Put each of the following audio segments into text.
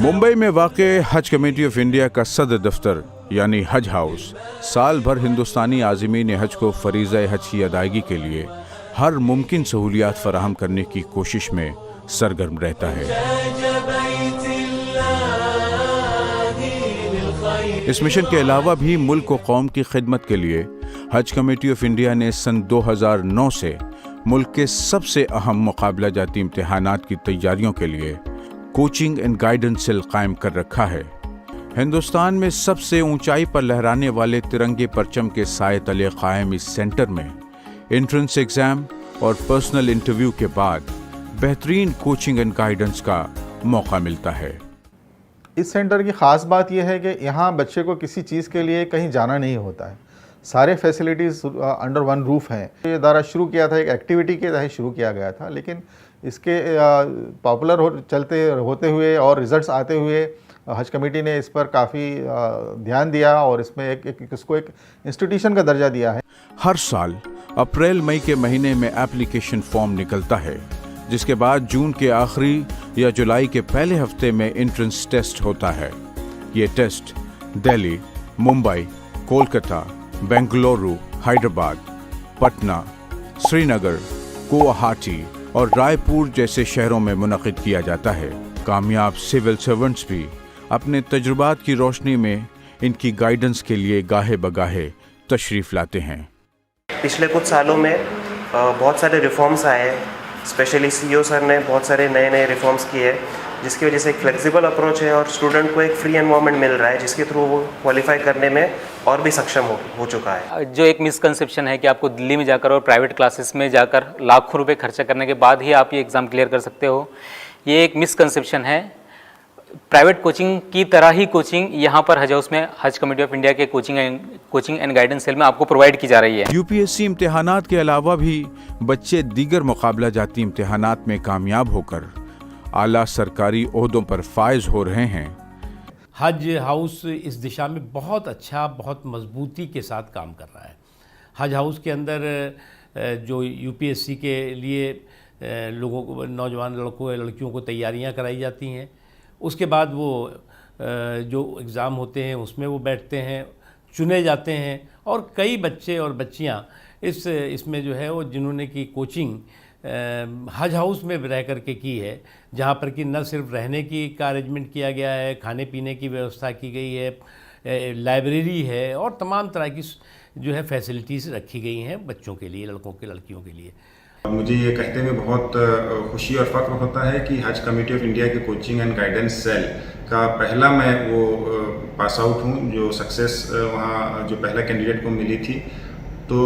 मुंबई में वाक़े हज कमेटी ऑफ इंडिया का सदर दफ्तर यानी हज हाउस साल भर हिंदुस्तानी आज़मीन हज को फ़रीज़ा हज की अदायगी के लिए हर मुमकिन सहूलियात फराहम करने की कोशिश में सरगर्म रहता है। इस मिशन के अलावा भी मुल्क व कौम की खिदमत के लिए हज कमेटी ऑफ इंडिया ने सन 2009 से मुल्क के सबसे अहम मुकाबला जाती इम्तिहानात की तैयारियों के लिए कोचिंग एंड गाइडेंस सेल कायम कर रखा है। हिंदुस्तान में सबसे ऊंचाई पर लहराने वाले तिरंगे परचम के साए तले कायम इस सेंटर में एंट्रेंस एग्जाम और पर्सनल इंटरव्यू के बाद बेहतरीन कोचिंग एंड गाइडेंस का मौका मिलता है। इस सेंटर की ख़ास बात यह है कि यहाँ बच्चे को किसी चीज़ के लिए कहीं जाना नहीं होता है, सारे फैसिलिटीज़ अंडर वन रूफ़ हैं। ये इदारा शुरू किया था, एक एक्टिविटी के तहत शुरू किया गया था, लेकिन इसके पॉपुलर होते हुए और रिज़ल्ट्स आते हुए हज कमेटी ने इस पर काफ़ी ध्यान दिया और इसमें इसको एक इंस्टीट्यूशन का दर्जा दिया है। हर साल अप्रैल मई के महीने में एप्लीकेशन फॉर्म निकलता है, जिसके बाद जून के आखिरी या जुलाई के पहले हफ्ते में एंट्रेंस टेस्ट होता है। ये टेस्ट दिल्ली, मुंबई, कोलकाता, बेंगलुरु, हैदराबाद, पटना, श्रीनगर, गुवाहाटी और रायपुर जैसे शहरों में मुनक़िद किया जाता है। कामयाब सिविल सर्वेंट्स भी अपने तजुर्बात की रोशनी में इनकी गाइडेंस के लिए गाहे बगाहे तशरीफ़ लाते हैं। पिछले कुछ सालों में बहुत सारे रिफॉर्म्स आए हैं, स्पेशली सीईओ सर ने बहुत सारे नए रिफॉर्म्स किए हैं, जिसकी वजह से एक फ्लेक्सिबल अप्रोच है और स्टूडेंट को एक फ्री एनवायरनमेंट मिल रहा है, जिसके थ्रू वो क्वालिफाई करने में और भी सक्षम हो चुका है। जो एक मिसकंसेप्शन है कि आपको दिल्ली में जाकर और प्राइवेट क्लासेस में जाकर लाखों रुपए खर्चा करने के बाद ही आप ये एग्ज़ाम क्लियर कर सकते हो, ये एक मिसकंसेप्शन है। प्राइवेट कोचिंग की तरह ही कोचिंग यहाँ पर हज हाउस में हज कमेटी ऑफ इंडिया के कोचिंग एंड गाइडेंस सेल में आपको प्रोवाइड की जा रही है। यूपीएससी इम्तिहानात के अलावा भी बच्चे दीगर मुकाबला जाती इम्तिहानात में कामयाब होकर आला सरकारी ओहदों पर फायज हो रहे हैं। हज हाउस इस दिशा में बहुत अच्छा, बहुत मजबूती के साथ काम कर रहा है। हज हाउस के अंदर जो यूपीएससी के लिए लोगों को, नौजवान लड़कियों को तैयारियां कराई जाती हैं, उसके बाद वो जो एग्ज़ाम होते हैं उसमें वो बैठते हैं, चुने जाते हैं और कई बच्चे और बच्चियां इसमें जो है वो जिन्होंने की कोचिंग हज हाउस में रह कर के की है, जहाँ पर कि न सिर्फ रहने का अरेंजमेंट किया गया है, खाने पीने की व्यवस्था की गई है, लाइब्रेरी है और तमाम तरह की जो है फैसिलिटीज़ रखी गई हैं बच्चों के लिए, लड़कों के लड़कियों के लिए। मुझे ये कहते हुए बहुत खुशी और फ़ख्र होता है कि हज कमेटी ऑफ इंडिया के कोचिंग एंड गाइडेंस सेल का पहला मैं वो पास आउट हूँ, जो सक्सेस वहाँ जो पहला कैंडिडेट को मिली थी। तो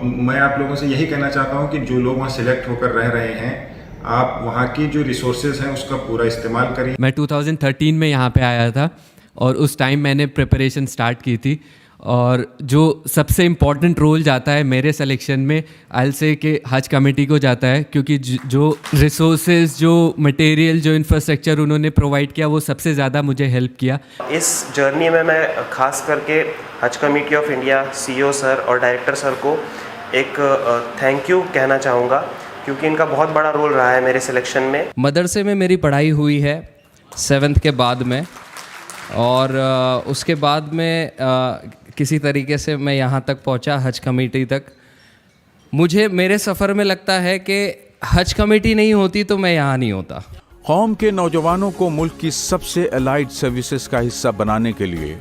मैं आप लोगों से यही कहना चाहता हूँ कि जो लोग वहाँ सिलेक्ट होकर रह रहे हैं, आप वहाँ की जो रिसोर्सेज हैं उसका पूरा इस्तेमाल करिए। मैं 2013 में यहाँ पे आया था और उस टाइम मैंने प्रिपरेशन स्टार्ट की थी, और जो सबसे इम्पॉर्टेंट रोल जाता है मेरे सिलेक्शन में आई से कि हज कमेटी को जाता है, क्योंकि जो रिसोर्सेज, जो मटेरियल, जो इंफ्रास्ट्रक्चर उन्होंने प्रोवाइड किया वो सबसे ज़्यादा मुझे हेल्प किया। इस जर्नी में मैं खास करके हज committee of India, CEO sir और डायरेक्टर सर को एक थैंक यू कहना चाहूँगा, क्योंकि इनका बहुत बड़ा रोल रहा है मेरे सिलेक्शन में। मदरसे में मेरी पढ़ाई हुई है 7th के बाद में, और उसके बाद में किसी तरीके से मैं यहाँ तक पहुँचा, हज कमेटी तक। मुझे मेरे सफ़र में लगता है कि हज कमेटी नहीं होती तो मैं यहाँ नहीं होता। कौम के नौजवानों को मुल्क की सबसे अलाइड सर्विसेज का हिस्सा बनाने के लिए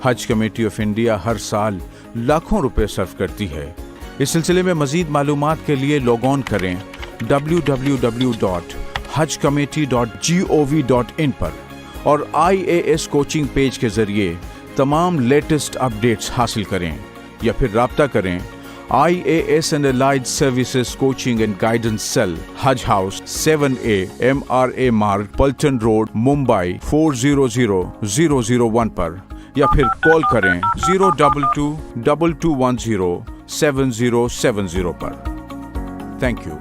हज कमेटी ऑफ इंडिया हर साल लाखों रुपए सर्व करती है। इस सिलसिले में मज़ीद मालूमात के लिए लॉग ऑन करें www.hajcommittee.gov.in पर और IAS कोचिंग पेज के ज़रिए तमाम लेटेस्ट अपडेट्स हासिल करें, या फिर राब्ता करें IAS and allied services coaching and guidance cell, Haj house, 7A MRA मार्ग, पल्टन रोड, मुंबई 400001 पर, या फिर कॉल करें 02222107070 पर। Thank you.